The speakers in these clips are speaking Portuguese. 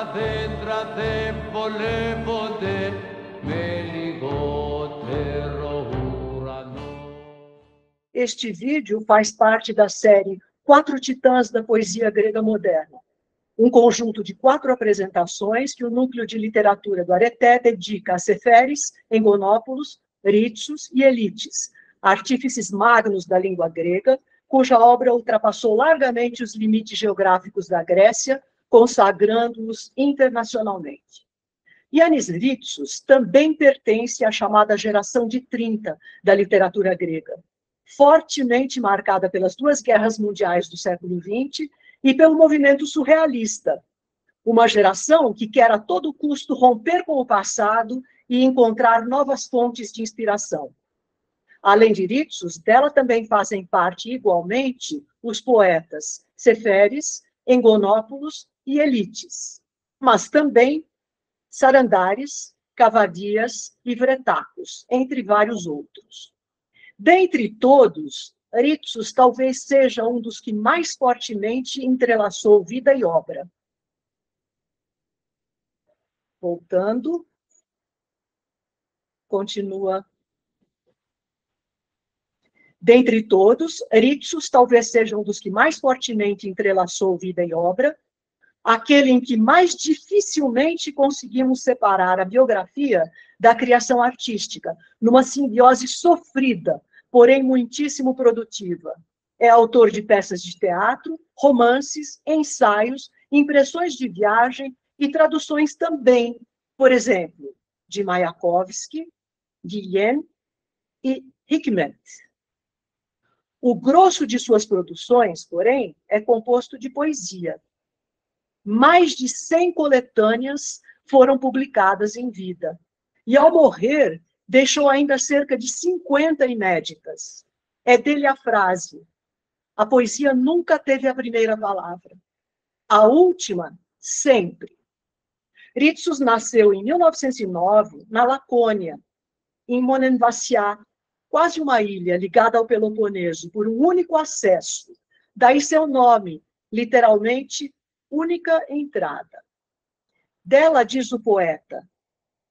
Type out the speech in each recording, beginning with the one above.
adéntrate, volébode, me ligó terrorano. Este vídeo faz parte da série Quatro Titãs da Poesia Grega Moderna, um conjunto de 4 apresentações que o Núcleo de Literatura do Areté dedica a Seferes, Engonópolos, Ritsos e Elites, artífices magnos da língua grega, cuja obra ultrapassou largamente os limites geográficos da Grécia, consagrando-os internacionalmente. Yannis Ritsos também pertence à chamada geração de 30 da literatura grega, fortemente marcada pelas 2 guerras mundiais do século XX e pelo movimento surrealista, uma geração que quer a todo custo romper com o passado e encontrar novas fontes de inspiração. Além de Ritsos, dela também fazem parte igualmente os poetas Seferes, Engonópolos e Elites, mas também Sarandares, Cavadias e Vretacos, entre vários outros. Dentre todos, Ritsos talvez seja um dos que mais fortemente entrelaçou vida e obra. Voltando, continua. Dentre todos, Ritsos talvez seja um dos que mais fortemente entrelaçou vida e obra, aquele em que mais dificilmente conseguimos separar a biografia da criação artística, numa simbiose sofrida, porém muitíssimo produtiva. É autor de peças de teatro, romances, ensaios, impressões de viagem e traduções também, por exemplo, de Mayakovsky, Guilhem e Hikmet. O grosso de suas produções, porém, é composto de poesia. Mais de 100 coletâneas foram publicadas em vida. E, ao morrer, deixou ainda cerca de 50 inéditas. É dele a frase: a poesia nunca teve a primeira palavra. A última, sempre. Ritsos nasceu em 1909, na Lacônia, em Monemvasia, quase uma ilha ligada ao Peloponeso por um único acesso. Daí seu nome, literalmente, única entrada. Dela diz o poeta: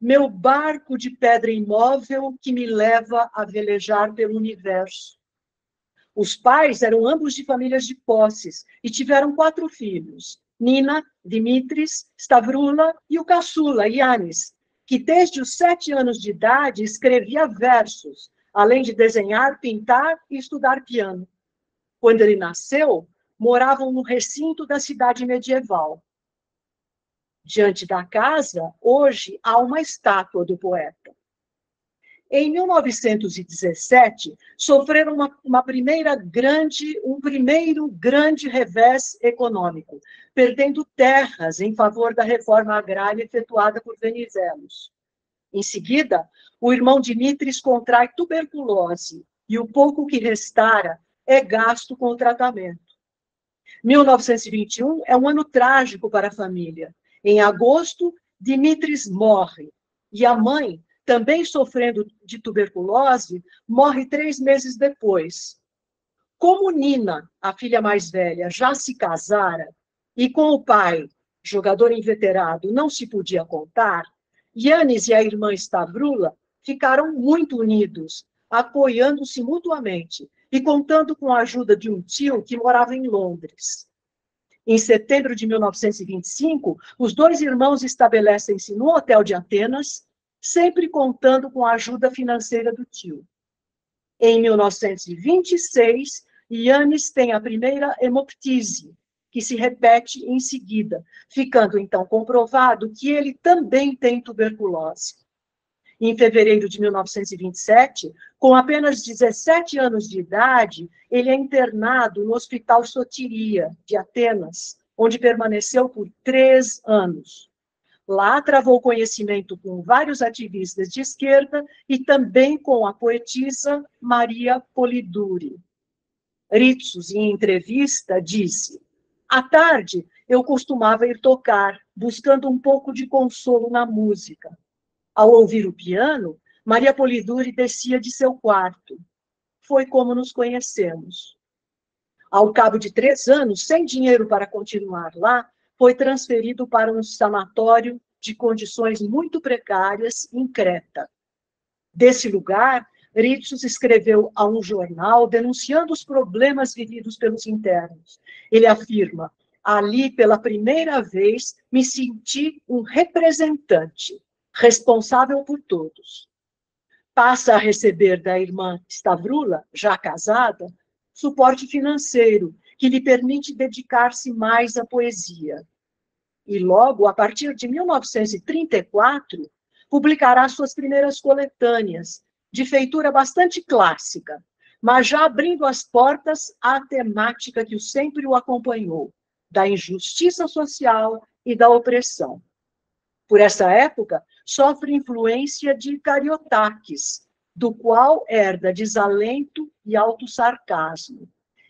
meu barco de pedra imóvel que me leva a velejar pelo universo. Os pais eram ambos de famílias de posses e tiveram 4 filhos, Nina, Dimitris, Stavrula e o caçula, Yannis, que desde os 7 anos de idade escrevia versos, além de desenhar, pintar e estudar piano. Quando ele nasceu, moravam no recinto da cidade medieval. Diante da casa, hoje, há uma estátua do poeta. Em 1917, sofreram um primeiro grande revés econômico, perdendo terras em favor da reforma agrária efetuada por Venizelos. Em seguida, o irmão Dimitris contrai tuberculose e o pouco que restara é gasto com o tratamento. 1921 é um ano trágico para a família. Em agosto, Dimitris morre e a mãe, também sofrendo de tuberculose, morre 3 meses depois. Como Nina, a filha mais velha, já se casara e com o pai, jogador inveterado, não se podia contar, Yannis e a irmã Stavrula ficaram muito unidos, apoiando-se mutuamente e contando com a ajuda de um tio que morava em Londres. Em setembro de 1925, os 2 irmãos estabelecem-se no hotel de Atenas, sempre contando com a ajuda financeira do tio. Em 1926, Yannis tem a primeira hemoptise, que se repete em seguida, ficando então comprovado que ele também tem tuberculose. Em fevereiro de 1927, com apenas 17 anos de idade, ele é internado no Hospital Sotiria, de Atenas, onde permaneceu por 3 anos. Lá travou conhecimento com vários ativistas de esquerda e também com a poetisa Maria Polidori. Ritsos, em entrevista, disse: à tarde, eu costumava ir tocar, buscando um pouco de consolo na música. Ao ouvir o piano, Maria Polidori descia de seu quarto. Foi como nos conhecemos. Ao cabo de 3 anos, sem dinheiro para continuar lá, foi transferido para um sanatório de condições muito precárias em Creta. Desse lugar, Ritsos escreveu a um jornal denunciando os problemas vividos pelos internos. Ele afirma: ali, pela primeira vez, me senti um representante, responsável por todos. Passa a receber da irmã Stavrula, já casada, suporte financeiro, que lhe permite dedicar-se mais à poesia. E logo, a partir de 1934, publicará suas primeiras coletâneas, de feitura bastante clássica, mas já abrindo as portas à temática que sempre o acompanhou, da injustiça social e da opressão. Por essa época, sofre influência de Kariotakis, do qual herda desalento e autossarcasmo,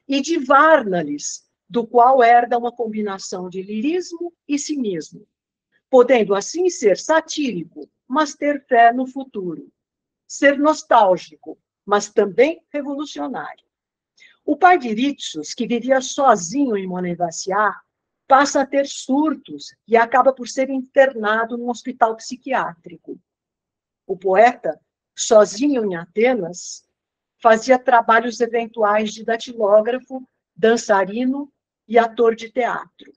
e de Varnalis, do qual herda uma combinação de lirismo e cinismo, podendo assim ser satírico, mas ter fé no futuro, ser nostálgico, mas também revolucionário. O pai de Ritsos, que vivia sozinho em Monevaciá, passa a ter surtos e acaba por ser internado num hospital psiquiátrico. O poeta, sozinho em Atenas, fazia trabalhos eventuais de datilógrafo, dançarino e ator de teatro.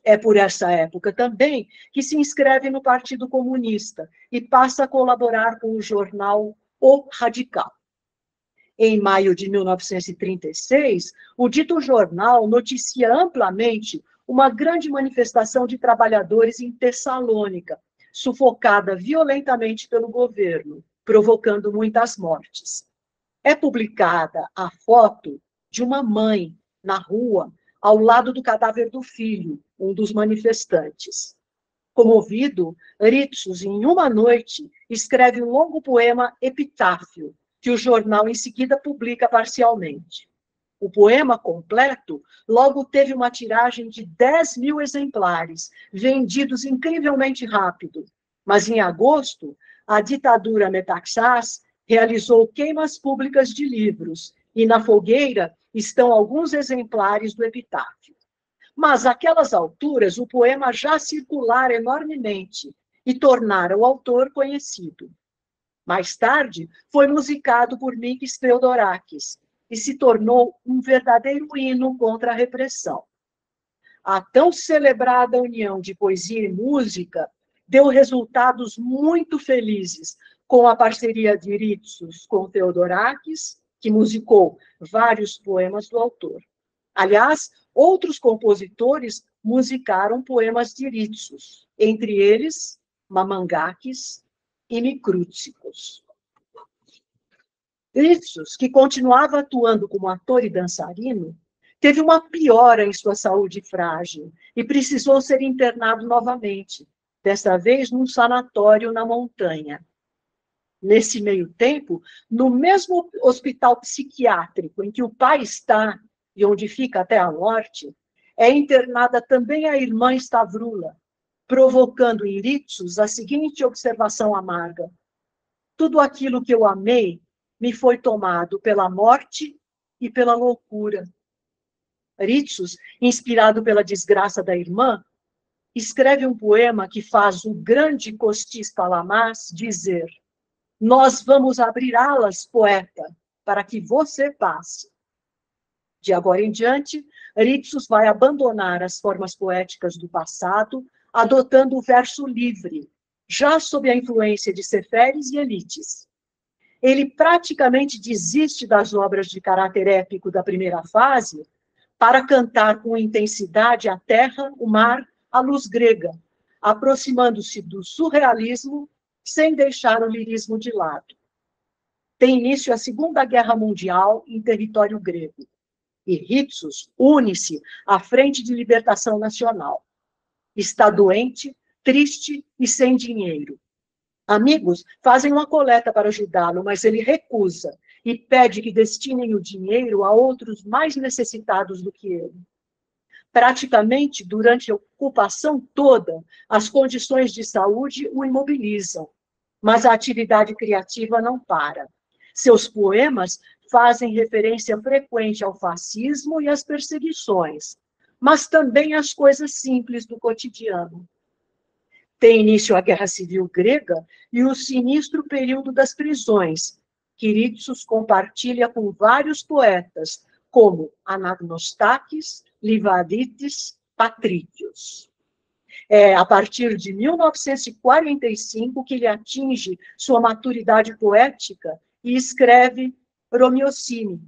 É por essa época também que se inscreve no Partido Comunista e passa a colaborar com o jornal O Radical. Em maio de 1936, o dito jornal noticia amplamente uma grande manifestação de trabalhadores em Tessalônica, sufocada violentamente pelo governo, provocando muitas mortes. É publicada a foto de uma mãe na rua, ao lado do cadáver do filho, um dos manifestantes. Comovido, Ritsos, em uma noite, escreve um longo poema epitáfio, que o jornal em seguida publica parcialmente. O poema completo logo teve uma tiragem de 10.000 exemplares, vendidos incrivelmente rápido. Mas, em agosto, a ditadura Metaxás realizou queimas públicas de livros, e na fogueira estão alguns exemplares do epitáfio. Mas, àquelas alturas, o poema já circulara enormemente e tornara o autor conhecido. Mais tarde, foi musicado por Mikis Theodorakis e se tornou um verdadeiro hino contra a repressão. A tão celebrada união de poesia e música deu resultados muito felizes, com a parceria de Ritsos com Theodorakis, que musicou vários poemas do autor. Aliás, outros compositores musicaram poemas de Ritsos, entre eles Mamangakis e Mikrútsikos. Ritsos, que continuava atuando como ator e dançarino, teve uma piora em sua saúde frágil e precisou ser internado novamente, desta vez num sanatório na montanha. Nesse meio tempo, no mesmo hospital psiquiátrico em que o pai está e onde fica até a morte, é internada também a irmã Stavrula, provocando em Ritsos a seguinte observação amarga: tudo aquilo que eu amei me foi tomado pela morte e pela loucura. Ritsos, inspirado pela desgraça da irmã, escreve um poema que faz o grande Kostis Palamas dizer: nós vamos abrir alas, poeta, para que você passe. De agora em diante, Ritsos vai abandonar as formas poéticas do passado, adotando o verso livre, já sob a influência de Seferis e Elitis. Ele praticamente desiste das obras de caráter épico da primeira fase para cantar com intensidade a terra, o mar, a luz grega, aproximando-se do surrealismo sem deixar o lirismo de lado. Tem início a Segunda Guerra Mundial em território grego, e Ritsos une-se à Frente de Libertação Nacional. Está doente, triste e sem dinheiro. Amigos fazem uma coleta para ajudá-lo, mas ele recusa e pede que destinem o dinheiro a outros mais necessitados do que ele. Praticamente, durante a ocupação toda, as condições de saúde o imobilizam, mas a atividade criativa não para. Seus poemas fazem referência frequente ao fascismo e às perseguições, mas também as coisas simples do cotidiano. Tem início a Guerra Civil Grega e o sinistro período das prisões, que Ritsos compartilha com vários poetas, como Anagnostakis, Livaditis, Patrícios. É a partir de 1945 que ele atinge sua maturidade poética e escreve Romiocine,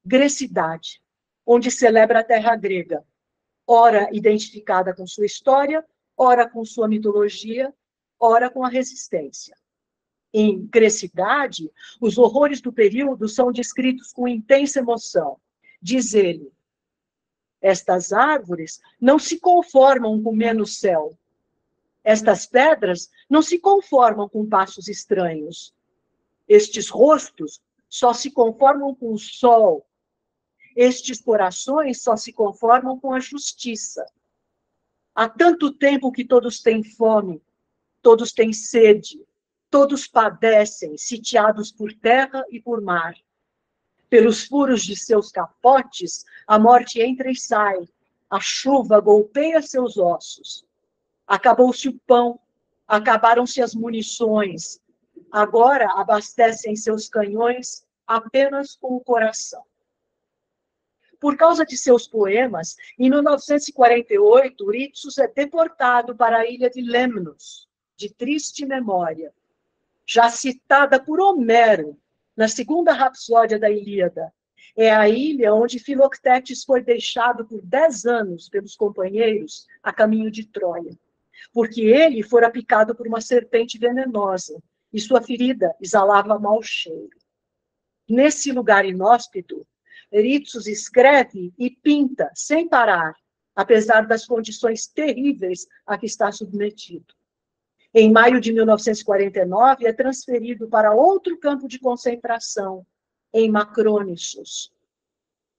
Grecidade, onde celebra a terra grega, ora identificada com sua história, ora com sua mitologia, ora com a resistência. Em Grecidade, os horrores do período são descritos com intensa emoção. Diz ele: estas árvores não se conformam com menos céu. Estas pedras não se conformam com passos estranhos. Estes rostos só se conformam com o sol. Estes corações só se conformam com a justiça. Há tanto tempo que todos têm fome, todos têm sede, todos padecem, sitiados por terra e por mar. Pelos furos de seus capotes, a morte entra e sai, a chuva golpeia seus ossos. Acabou-se o pão, acabaram-se as munições, agora abastecem seus canhões apenas com o coração. Por causa de seus poemas, em 1948, Ritsos é deportado para a ilha de Lemnos, de triste memória, já citada por Homero na segunda rapsódia da Ilíada. É a ilha onde Filoctetes foi deixado por 10 anos pelos companheiros a caminho de Troia, porque ele fora picado por uma serpente venenosa e sua ferida exalava mau cheiro. Nesse lugar inóspito, Ritsos escreve e pinta sem parar, apesar das condições terríveis a que está submetido. Em maio de 1949, é transferido para outro campo de concentração, em Macrônissos.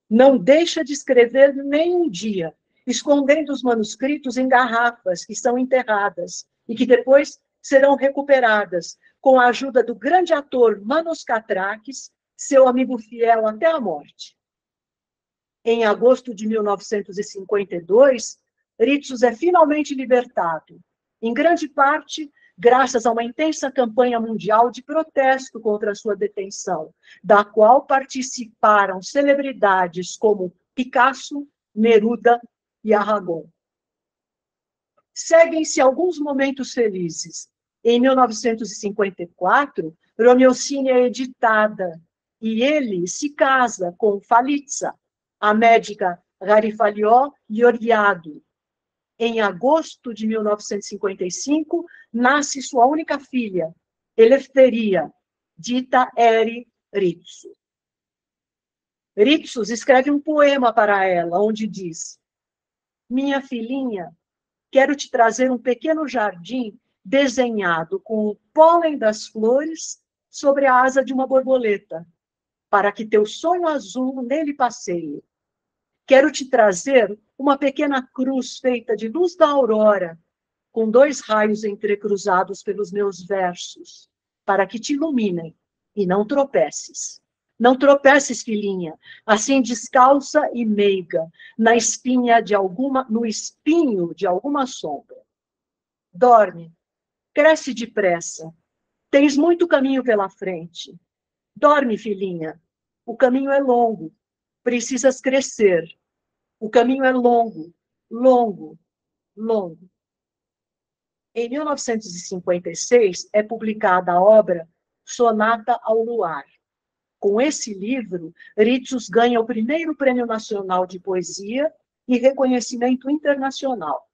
Não deixa de escrever nem um dia, escondendo os manuscritos em garrafas que são enterradas e que depois serão recuperadas com a ajuda do grande ator Manos Katrakis, seu amigo fiel até a morte. Em agosto de 1952, Ritsos é finalmente libertado, em grande parte graças a uma intensa campanha mundial de protesto contra a sua detenção, da qual participaram celebridades como Picasso, Neruda e Aragon. Seguem-se alguns momentos felizes. Em 1954, Romiocine é editada e ele se casa com Falitza, a médica Garifalió Georgiadou. Em agosto de 1955, nasce sua única filha, Eleftheria, dita Eri Ritsos. Ritsos escreve um poema para ela, onde diz: minha filhinha, quero te trazer um pequeno jardim desenhado com o pólen das flores sobre a asa de uma borboleta, para que teu sonho azul nele passeie. Quero te trazer uma pequena cruz feita de luz da aurora, com 2 raios entrecruzados pelos meus versos, para que te iluminem e não tropeces. Não tropeces, filhinha, assim descalça e meiga, no espinho de alguma sombra. Dorme, cresce depressa, tens muito caminho pela frente. Dorme, filhinha, o caminho é longo, precisas crescer. O caminho é longo, longo, longo. Em 1956, é publicada a obra Sonata ao Luar. Com esse livro, Ritsos ganha o primeiro Prêmio Nacional de Poesia e reconhecimento internacional.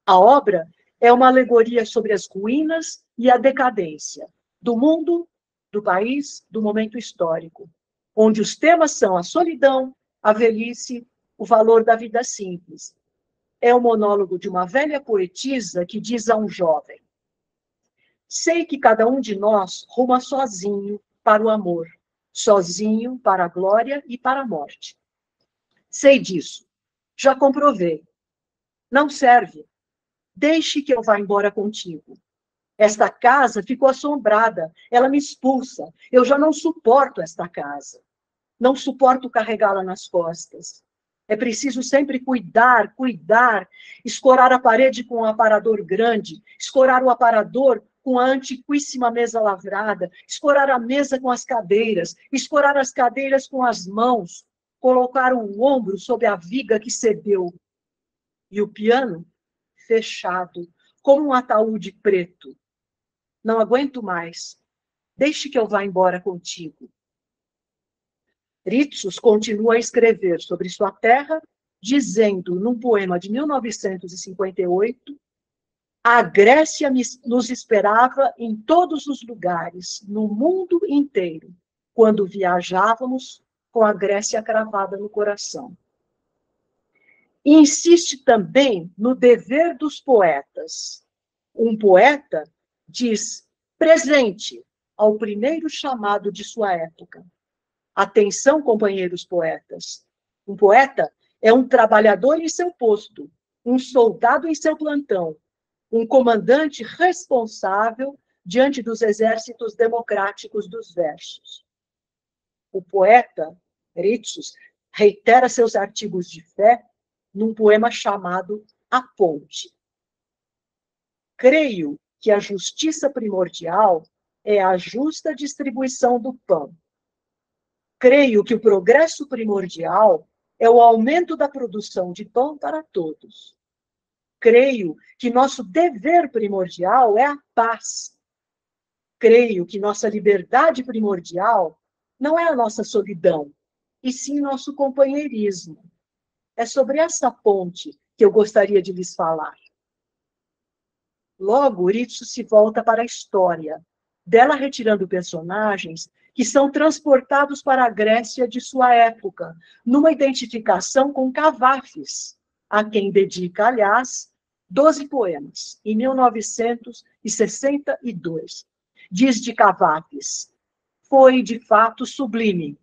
A obra é uma alegoria sobre as ruínas e a decadência do mundo, do país, do momento histórico, onde os temas são a solidão, a velhice, o valor da vida simples. É o monólogo de uma velha poetisa que diz a um jovem: sei que cada um de nós ruma sozinho para o amor, sozinho para a glória e para a morte. Sei disso, já comprovei. Não serve. Deixe que eu vá embora contigo. Esta casa ficou assombrada, ela me expulsa. Eu já não suporto esta casa. Não suporto carregá-la nas costas. É preciso sempre cuidar, escorar a parede com um aparador grande, escorar o aparador com a antiquíssima mesa lavrada, escorar a mesa com as cadeiras, escorar as cadeiras com as mãos, colocar o ombro sobre a viga que cedeu. E o piano fechado, como um ataúde preto. Não aguento mais. Deixe que eu vá embora contigo. Ritsos continua a escrever sobre sua terra, dizendo, num poema de 1958, a Grécia nos esperava em todos os lugares, no mundo inteiro, quando viajávamos com a Grécia cravada no coração. E insiste também no dever dos poetas. Um poeta diz presente ao primeiro chamado de sua época. Atenção, companheiros poetas. Um poeta é um trabalhador em seu posto, um soldado em seu plantão, um comandante responsável diante dos exércitos democráticos dos versos. O poeta, Ritsos, reitera seus artigos de fé num poema chamado A Ponte. Creio que a justiça primordial é a justa distribuição do pão. Creio que o progresso primordial é o aumento da produção de pão para todos. Creio que nosso dever primordial é a paz. Creio que nossa liberdade primordial não é a nossa solidão, e sim nosso companheirismo. É sobre essa ponte que eu gostaria de lhes falar. Logo, Ritsos se volta para a história, dela retirando personagens que são transportados para a Grécia de sua época, numa identificação com Cavafis, a quem dedica, aliás, 12 poemas, em 1962. Diz de Cavafis, foi, de fato, sublime,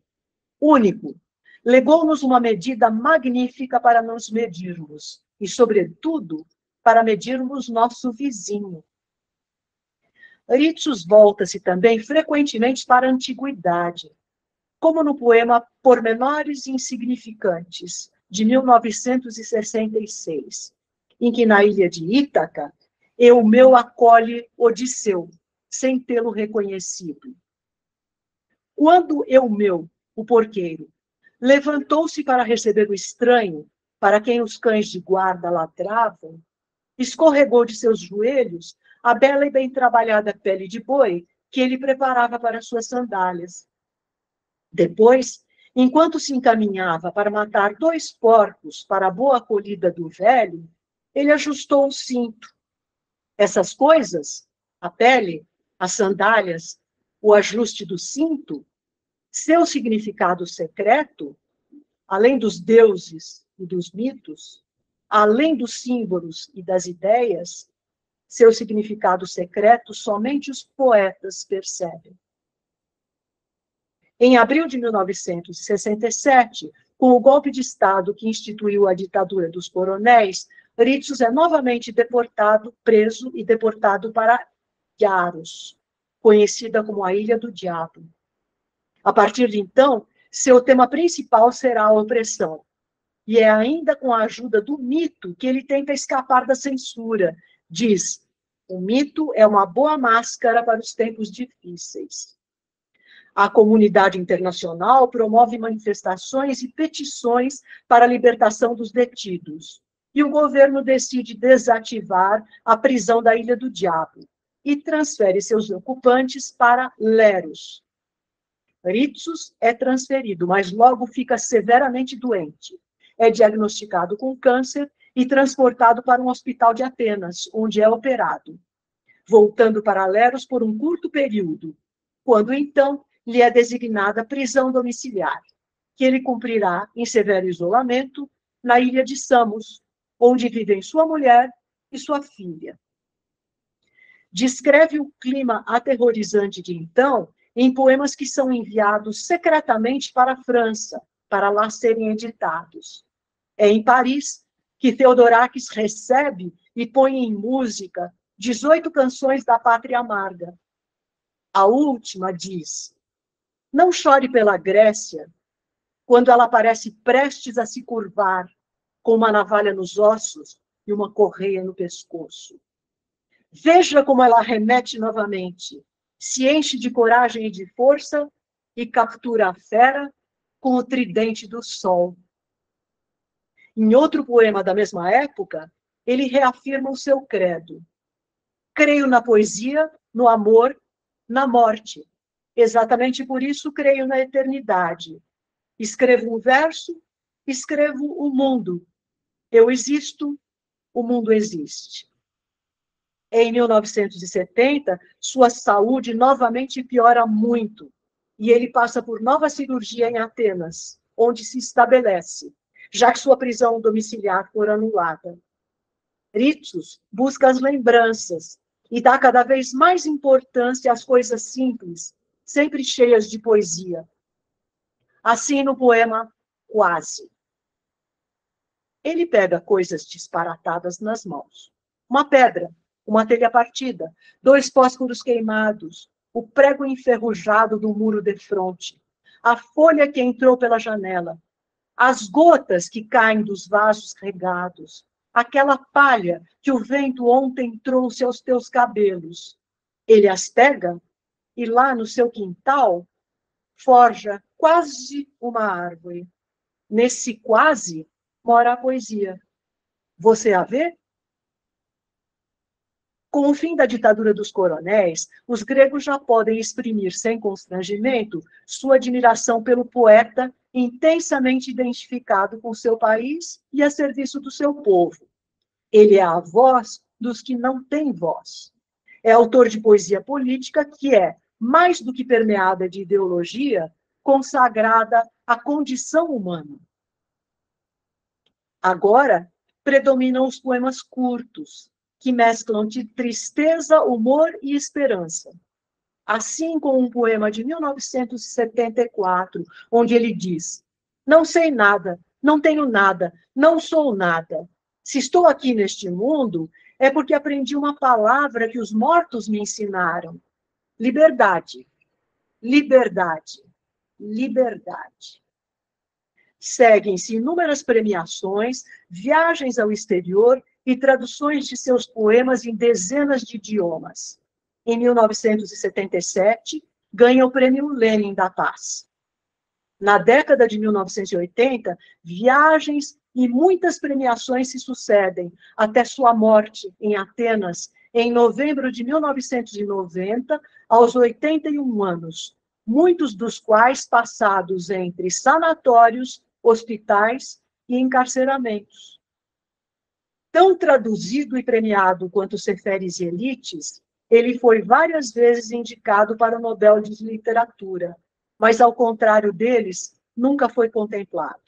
único, legou-nos uma medida magnífica para nos medirmos, e, sobretudo, para medirmos nosso vizinho. Ritsos volta-se também frequentemente para a antiguidade, como no poema Pormenores Insignificantes, de 1966, em que na ilha de Ítaca, Eumeu acolhe Odisseu, sem tê-lo reconhecido. Quando Eumeu, o porqueiro, levantou-se para receber o estranho, para quem os cães de guarda ladravam, escorregou de seus joelhos a bela e bem trabalhada pele de boi que ele preparava para suas sandálias. Depois, enquanto se encaminhava para matar 2 porcos para a boa acolhida do velho, ele ajustou o cinto. Essas coisas, a pele, as sandálias, o ajuste do cinto, seu significado secreto, além dos deuses e dos mitos, além dos símbolos e das ideias, seu significado secreto somente os poetas percebem. Em abril de 1967, com o golpe de Estado que instituiu a ditadura dos coronéis, Ritsos é novamente deportado, preso e deportado para Yaros, conhecida como a Ilha do Diabo. A partir de então, seu tema principal será a opressão. E é ainda com a ajuda do mito que ele tenta escapar da censura. Diz, o mito é uma boa máscara para os tempos difíceis. A comunidade internacional promove manifestações e petições para a libertação dos detidos. E o governo decide desativar a prisão da Ilha do Diabo e transfere seus ocupantes para Leros. Ritsos é transferido, mas logo fica severamente doente. É diagnosticado com câncer e transportado para um hospital de Atenas, onde é operado, voltando para Leros por um curto período, quando então lhe é designada prisão domiciliar, que ele cumprirá em severo isolamento na ilha de Samos, onde vivem sua mulher e sua filha. Descreve o clima aterrorizante de então em poemas que são enviados secretamente para a França, para lá serem editados. É em Paris que Theodorakis recebe e põe em música 18 canções da Pátria Amarga. A última diz, não chore pela Grécia, quando ela parece prestes a se curvar, com uma navalha nos ossos e uma correia no pescoço. Veja como ela arremete novamente, se enche de coragem e de força e captura a fera com o tridente do sol. Em outro poema da mesma época, ele reafirma o seu credo. Creio na poesia, no amor, na morte. Exatamente por isso creio na eternidade. Escrevo um verso, escrevo o mundo. Eu existo, o mundo existe. Em 1970, sua saúde novamente piora muito, e ele passa por nova cirurgia em Atenas, onde se estabelece, já que sua prisão domiciliar for anulada. Ritsos busca as lembranças e dá cada vez mais importância às coisas simples, sempre cheias de poesia. Assim no poema Quase. Ele pega coisas disparatadas nas mãos. Uma pedra, uma telha partida, 2 fósforos queimados, o prego enferrujado do muro defronte, a folha que entrou pela janela, as gotas que caem dos vasos regados, aquela palha que o vento ontem trouxe aos teus cabelos. Ele as pega e lá no seu quintal forja quase uma árvore. Nesse quase mora a poesia. Você a vê? Com o fim da ditadura dos coronéis, os gregos já podem exprimir sem constrangimento sua admiração pelo poeta intensamente identificado com seu país e a serviço do seu povo. Ele é a voz dos que não têm voz. É autor de poesia política que é, mais do que permeada de ideologia, consagrada à condição humana. Agora, predominam os poemas curtos, que mesclam de tristeza, humor e esperança. Assim como um poema de 1974, onde ele diz: não sei nada, não tenho nada, não sou nada. Se estou aqui neste mundo, é porque aprendi uma palavra que os mortos me ensinaram. Liberdade, liberdade, liberdade. Seguem-se inúmeras premiações, viagens ao exterior e traduções de seus poemas em dezenas de idiomas. Em 1977, ganha o Prêmio Lenin da Paz. Na década de 1980, viagens e muitas premiações se sucedem, até sua morte em Atenas, em novembro de 1990, aos 81 anos, muitos dos quais passados entre sanatórios, hospitais e encarceramentos. Tão traduzido e premiado quanto Seferis e Elitis, ele foi várias vezes indicado para o Nobel de Literatura, mas, ao contrário deles, nunca foi contemplado.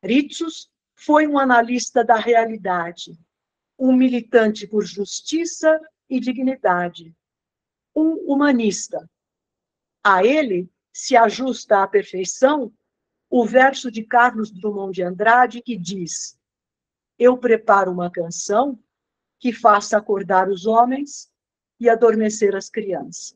Ritsos foi um analista da realidade, um militante por justiça e dignidade, um humanista. A ele se ajusta à perfeição o verso de Carlos Drummond de Andrade que diz: eu preparo uma canção que faça acordar os homens e adormecer as crianças.